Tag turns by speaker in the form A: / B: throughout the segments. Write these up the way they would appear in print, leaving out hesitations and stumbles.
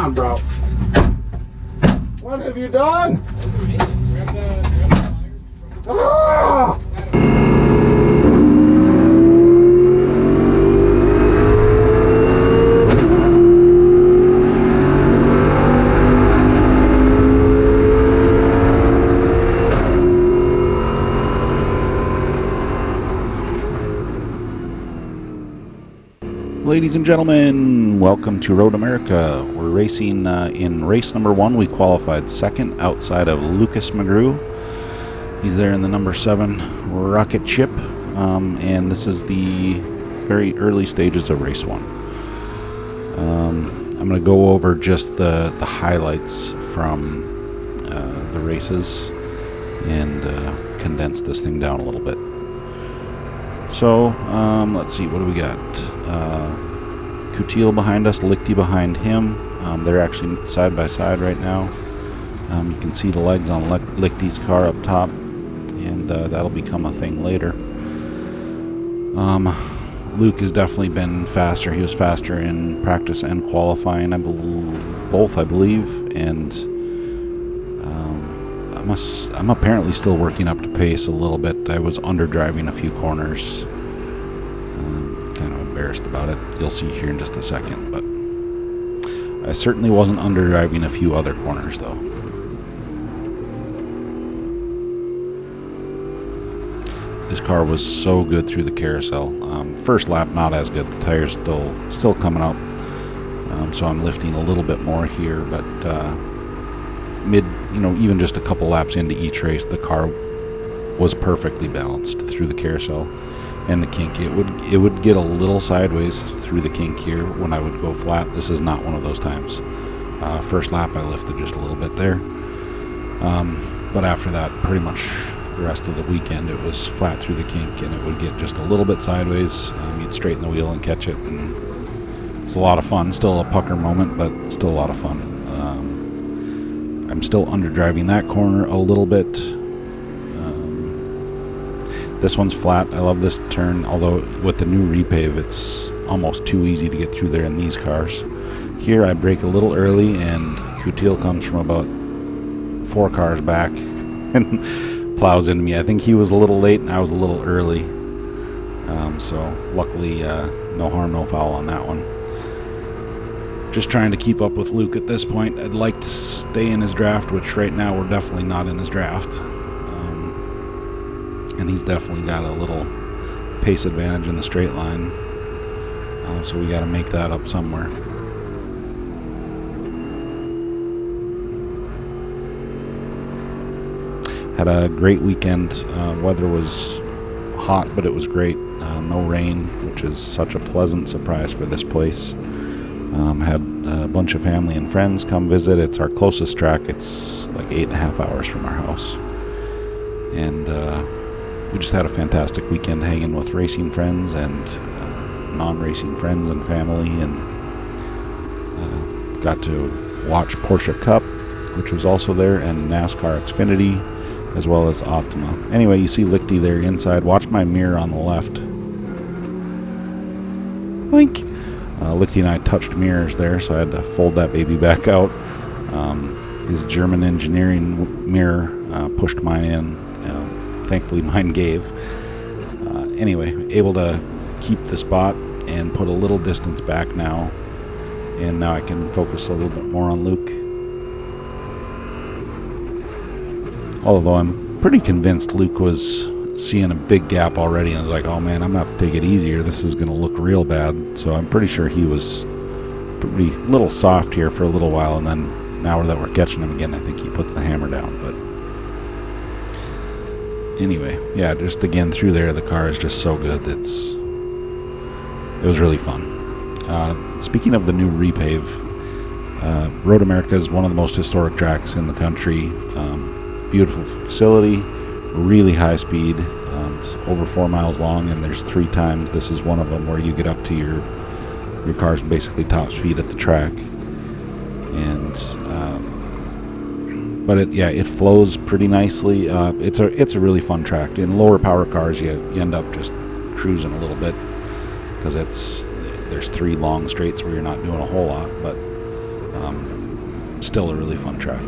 A: on, bro. What have you done? Ah!
B: Ladies and gentlemen, welcome to Road America. We're racing in race number 1. We qualified second outside of Lucas McGrew. He's there in the number 7 rocket ship, and this is the very early stages of race 1. I'm going to go over just the highlights from the races and condense this thing down a little bit. So, let's see, what do we got? Coutil behind us, Lichty behind him. They're actually side by side right now. You can see the legs on Lichty's car up top, and that'll become a thing later. Luke has definitely been faster. He was faster in practice and qualifying, both, I believe, and I'm apparently still working up to pace a little bit. I was underdriving a few corners. Kind of embarrassed about it. You'll see here in just a second, but I certainly wasn't underdriving a few other corners, though. This car was so good through the carousel. First lap, not as good. The tires still coming out, so I'm lifting a little bit more here, but even just a couple laps into each race, the car was perfectly balanced through the carousel and the kink. It would get a little sideways through the kink here when I would go flat. This is not one of those times. First lap I lifted just a little bit there, but after that, pretty much the rest of the weekend it was flat through the kink, and it would get just a little bit sideways. You'd straighten the wheel and catch it, and it's a lot of fun. Still a pucker moment, but still a lot of fun. I'm still underdriving that corner a little bit. This one's flat. I love this turn, although with the new repave, it's almost too easy to get through there in these cars. Here I brake a little early, and Coutil comes from about 4 cars back and plows into me. I think he was a little late and I was a little early. So luckily, no harm, no foul on that one. Just trying to keep up with Luke at this point. I'd like to stay in his draft, which right now we're definitely not in his draft. And he's definitely got a little pace advantage in the straight line. So we got to make that up somewhere. Had a great weekend. Weather was hot, but it was great. No rain, which is such a pleasant surprise for this place. Had a bunch of family and friends come visit. It's our closest track. It's like 8.5 hours from our house. And we just had a fantastic weekend hanging with racing friends and non-racing friends and family, and got to watch Porsche Cup, which was also there, and NASCAR Xfinity, as well as Optima. Anyway, you see Lichty there inside. Watch my mirror on the left. Blink. Lichty and I touched mirrors there, so I had to fold that baby back out. His German engineering mirror pushed mine in. Thankfully, mine gave. Anyway, able to keep the spot and put a little distance back now. And now I can focus a little bit more on Luke. Although I'm pretty convinced Luke was seeing a big gap already and was like, oh man, I'm going to have to take it easier. This is going to look real bad. So I'm pretty sure he was pretty little soft here for a little while, and then now that we're catching him again, I think he puts the hammer down. But anyway, yeah, just again through there, the car is just so good. It was really fun. Speaking of the new repave, Road America is one of the most historic tracks in the country. Beautiful facility, really high speed. It's over 4 miles long, and there's 3 times. This is one of them where you get up to your car's basically top speed at the track. And but it flows pretty nicely. It's a really fun track. In lower power cars, you end up just cruising a little bit because there's 3 long straights where you're not doing a whole lot. But Still a really fun track.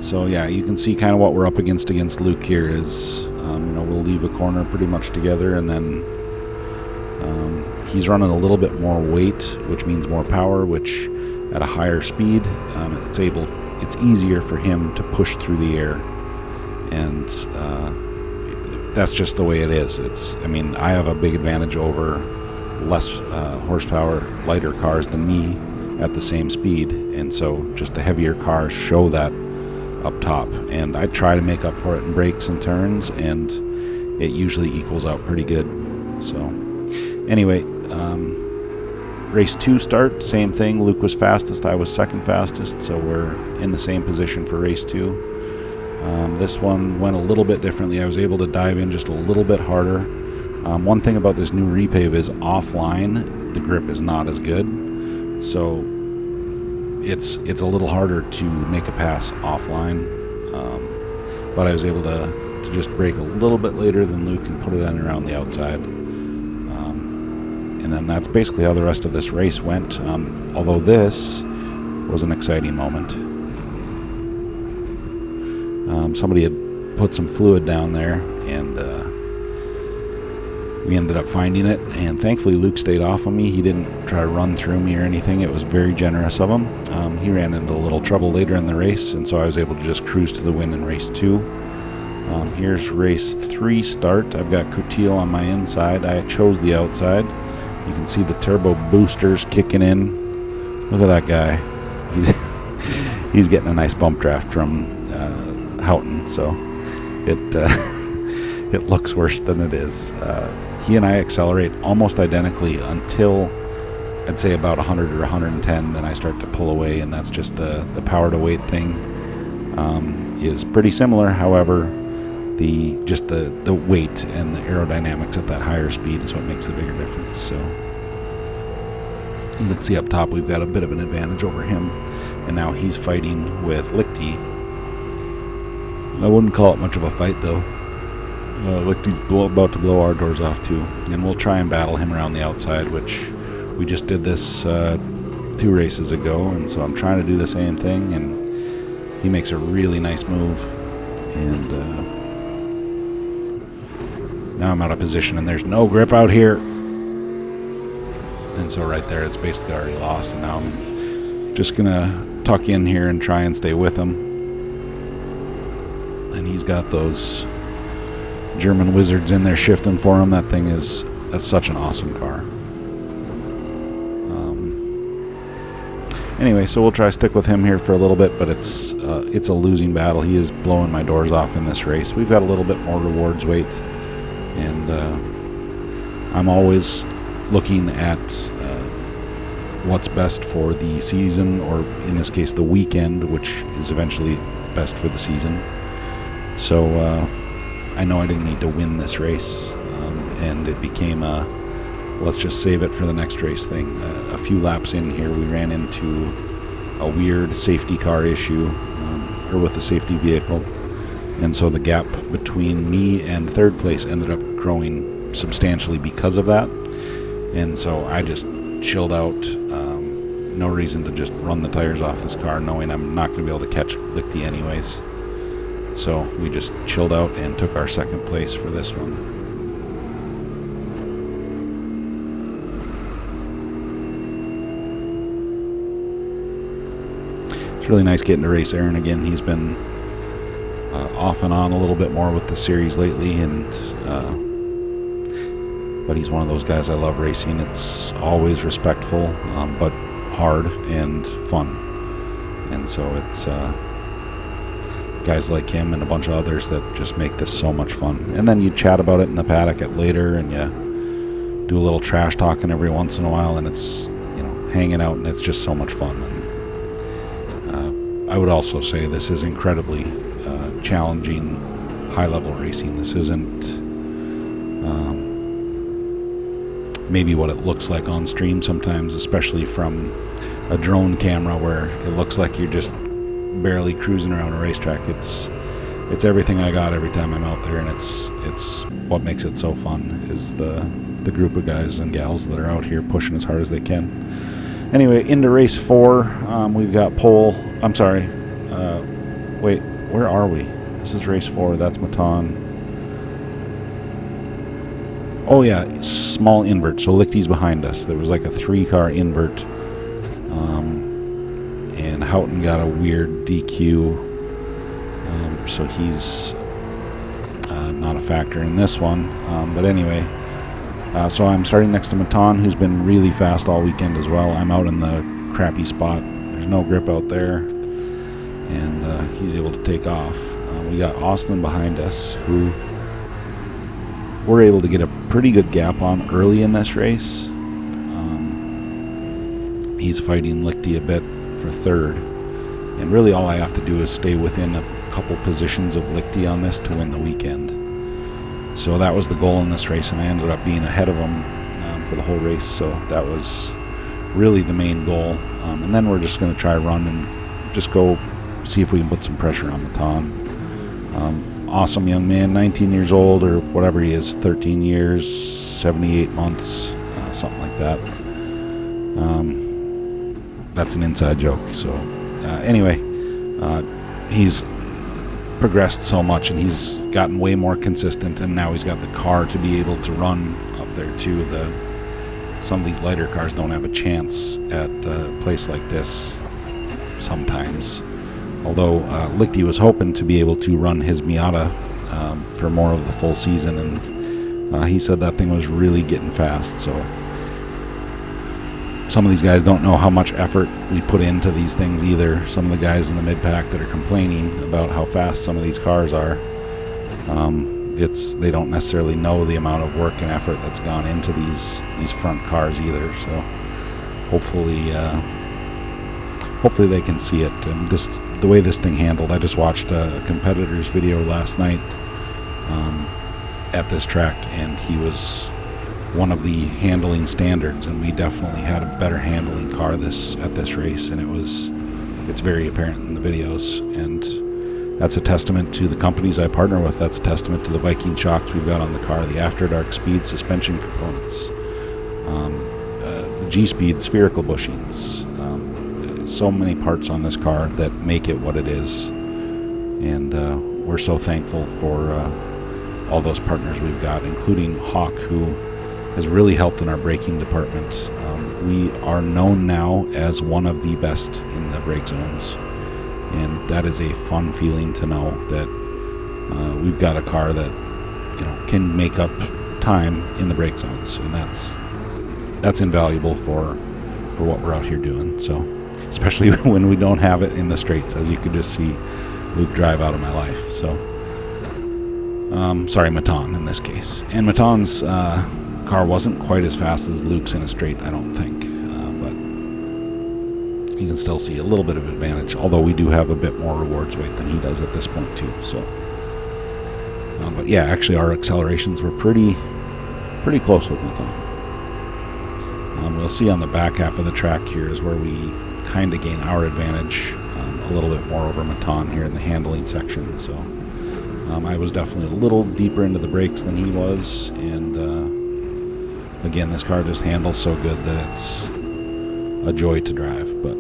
B: So yeah, you can see kind of what we're up against Luke here is, we'll leave a corner pretty much together, and then he's running a little bit more weight, which means more power, which at a higher speed, it's easier for him to push through the air, and that's just the way it is. I have a big advantage over less horsepower, lighter cars than me at the same speed, and so just the heavier cars show that up top, and I try to make up for it in brakes and turns, and it usually equals out pretty good. So anyway, race 2 start, same thing. Luke was fastest, I was second fastest, so we're in the same position for race 2. This one went a little bit differently. I was able to dive in just a little bit harder. One thing about this new repave is offline, the grip is not as good, so it's a little harder to make a pass offline, but I was able to just brake a little bit later than Luke and put it in around the outside. And then that's basically how the rest of this race went, although this was an exciting moment. Somebody had put some fluid down there, and we ended up finding it, and thankfully Luke stayed off of me. He didn't try to run through me or anything. It was very generous of him. He ran into a little trouble later in the race, and so I was able to just cruise to the win in race 2. Here's race 3 start. I've got Coutil on my inside. I chose the outside. You can see the turbo boosters kicking in. Look at that guy. He's getting a nice bump draft from Houghton, so it looks worse than it is. He and I accelerate almost identically until I'd say about 100 or 110, then I start to pull away, and that's just the power to weight thing is pretty similar. However, the weight and the aerodynamics at that higher speed is what makes the bigger difference. So you can see up top we've got a bit of an advantage over him, and now he's fighting with Lichty. I wouldn't call it much of a fight though. Lichty's about to blow our doors off too, and we'll try and battle him around the outside, which we just did this 2 races ago, and so I'm trying to do the same thing, and he makes a really nice move, and now I'm out of position, and there's no grip out here, and so right there it's basically already lost, and now I'm just gonna tuck in here and try and stay with him. And he's got those German wizards in there shifting for him. That's such an awesome car. Anyway, so we'll try to stick with him here for a little bit, but it's a losing battle. He is blowing my doors off in this race. We've got a little bit more rewards weight, and I'm always looking at what's best for the season, or in this case the weekend, which is eventually best for the season. So I know I didn't need to win this race, and it became a let's just save it for the next race thing. A few laps in here we ran into a weird safety car issue, or with a safety vehicle, and so the gap between me and third place ended up growing substantially because of that, and so I just chilled out. No reason to just run the tires off this car knowing I'm not going to be able to catch Lichty anyways. So we just chilled out and took our second place for this one. It's really nice getting to race Aaron again. He's been off and on a little bit more with the series lately, and but he's one of those guys I love racing. It's always respectful, but hard and fun, and so it's guys like him and a bunch of others that just make this so much fun. And then you chat about it in the paddock at later, and you do a little trash talking every once in a while, and it's, hanging out, and it's just so much fun. And I would also say this is incredibly challenging high-level racing. This isn't maybe what it looks like on stream sometimes, especially from a drone camera, where it looks like you're just barely cruising around a racetrack. It's everything I got every time I'm out there, and it's what makes it so fun is the group of guys and gals that are out here pushing as hard as they can. Anyway, into race 4, we've got pole. I'm sorry. Wait, where are we? This is race 4. That's Matan. Oh yeah, small invert. So Lichty's behind us. There was like a 3-car invert. And Houghton got a weird DQ. So he's not a factor in this one. But anyway, so I'm starting next to Matan, who's been really fast all weekend as well. I'm out in the crappy spot. There's no grip out there. And he's able to take off. We got Austin behind us, who we're able to get a pretty good gap on early in this race. He's fighting Lichty a bit for third. And really all I have to do is stay within a couple positions of Lichty on this to win the weekend. So that was the goal in this race, and I ended up being ahead of him for the whole race. So that was really the main goal. And then we're just going to try run and just go see if we can put some pressure on Matan. Awesome young man, 19 years old or whatever he is, 13 years, 78 months, something like that. That's an inside joke. So anyway, he's progressed so much, and he's gotten way more consistent, and now he's got the car to be able to run up there too. Some of these lighter cars don't have a chance at a place like this sometimes. Although Lichty was hoping to be able to run his Miata for more of the full season, and he said that thing was really getting fast. So some of these guys don't know how much effort we put into these things either. Some of the guys in the mid-pack that are complaining about how fast some of these cars are, they don't necessarily know the amount of work and effort that's gone into these front cars either. So hopefully they can see it. And the way this thing handled, I just watched a competitor's video last night at this track, and he was one of the handling standards, and we definitely had a better handling car at this race, and it's very apparent in the videos. And that's a testament to the companies I partner with. That's a testament to the Viking shocks we've got on the car, the After Dark Speed suspension components, the G-Speed spherical bushings. So many parts on this car that make it what it is, and we're so thankful for all those partners we've got, including Hawk, who has really helped in our braking department. We are known now as one of the best in the brake zones, and that is a fun feeling to know that we've got a car that can make up time in the brake zones, and that's invaluable for what we're out here doing. So especially when we don't have it in the straights, as you could just see Luke drive out of my life. So sorry, Matan in this case. And Matan's car wasn't quite as fast as Luke's in a straight, I don't think, but you can still see a little bit of advantage, although we do have a bit more rewards weight than he does at this point too. So but yeah, actually our accelerations were pretty close with Matan. We'll see on the back half of the track here is where we kind of gain our advantage a little bit more over Matan here in the handling section. So I was definitely a little deeper into the brakes than he was, and again, this car just handles so good that it's a joy to drive. But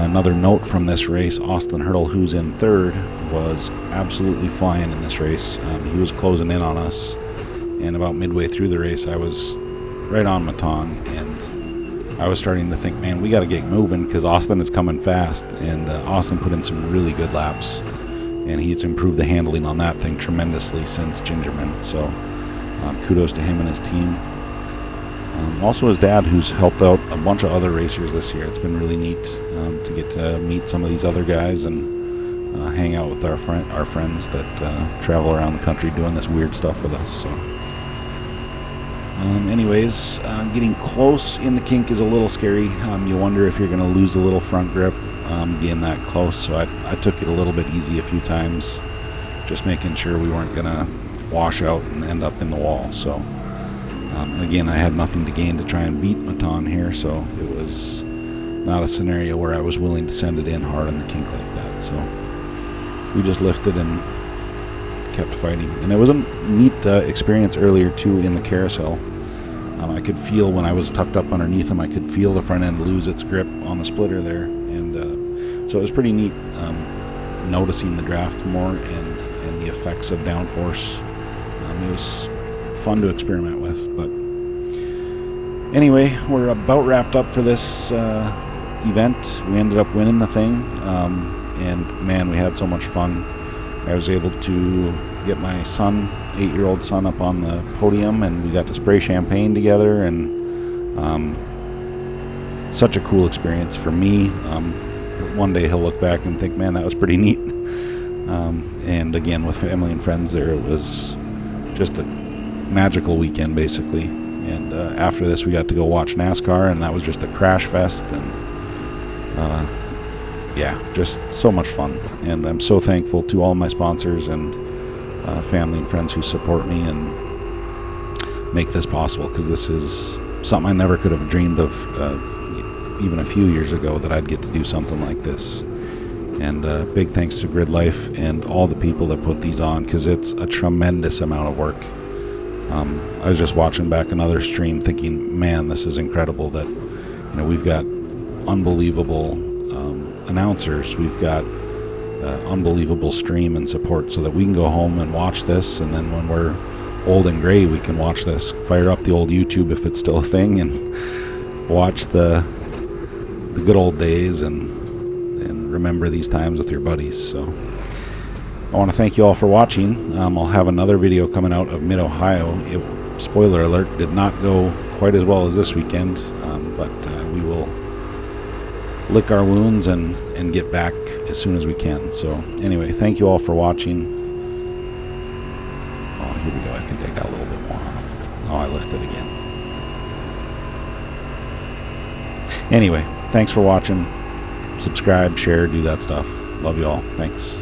B: another note from this race, Austin Hurdle, who's in third, was absolutely flying in this race. He was closing in on us, and about midway through the race I was right on Matan, and I was starting to think, man, we got to get moving because Austin is coming fast. And Austin put in some really good laps, and he's improved the handling on that thing tremendously since Gingerman. So kudos to him and his team. Also his dad, who's helped out a bunch of other racers this year. It's been really neat to get to meet some of these other guys and hang out with our friends that travel around the country doing this weird stuff with us. So anyways, getting close in the kink is a little scary. You wonder if you're going to lose a little front grip being that close. So I took it a little bit easy a few times, just making sure we weren't going to wash out and end up in the wall. So again, I had nothing to gain to try and beat Matan here, so it was not a scenario where I was willing to send it in hard on the kink like that. So we just lifted and kept fighting. And it was a neat experience earlier too in the carousel. I could feel when I was tucked up underneath him, I could feel the front end lose its grip on the splitter there, and so it was pretty neat noticing the draft more and the effects of downforce. It was fun to experiment with. But anyway, we're about wrapped up for this event. We ended up winning the thing, and man, we had so much fun. I was able to get my son, 8-year-old son, up on the podium, and we got to spray champagne together, and such a cool experience for me. One day he'll look back and think, man, that was pretty neat. And again, with family and friends there, it was just a magical weekend basically. And after this we got to go watch NASCAR, and that was just a crash fest, and yeah, just so much fun. And I'm so thankful to all my sponsors and family and friends who support me and make this possible, because this is something I never could have dreamed of even a few years ago, that I'd get to do something like this. And big thanks to Gridlife and all the people that put these on, because it's a tremendous amount of work. I was just watching back another stream thinking, man, this is incredible that, you know, we've got unbelievable announcers, we've got unbelievable stream and support, so that we can go home and watch this, and then when we're old and gray, we can watch this, fire up the old YouTube if it's still a thing, and watch the good old days and remember these times with your buddies. So I want to thank you all for watching. I'll have another video coming out of Mid-Ohio. Spoiler alert, did not go quite as well as this weekend, but we will lick our wounds and get back as soon as we can. So anyway, thank you all for watching. Oh, here we go. I think I got a little bit more on them. Oh, I lifted again. Anyway, thanks for watching. Subscribe, share, do that stuff. Love you all. Thanks.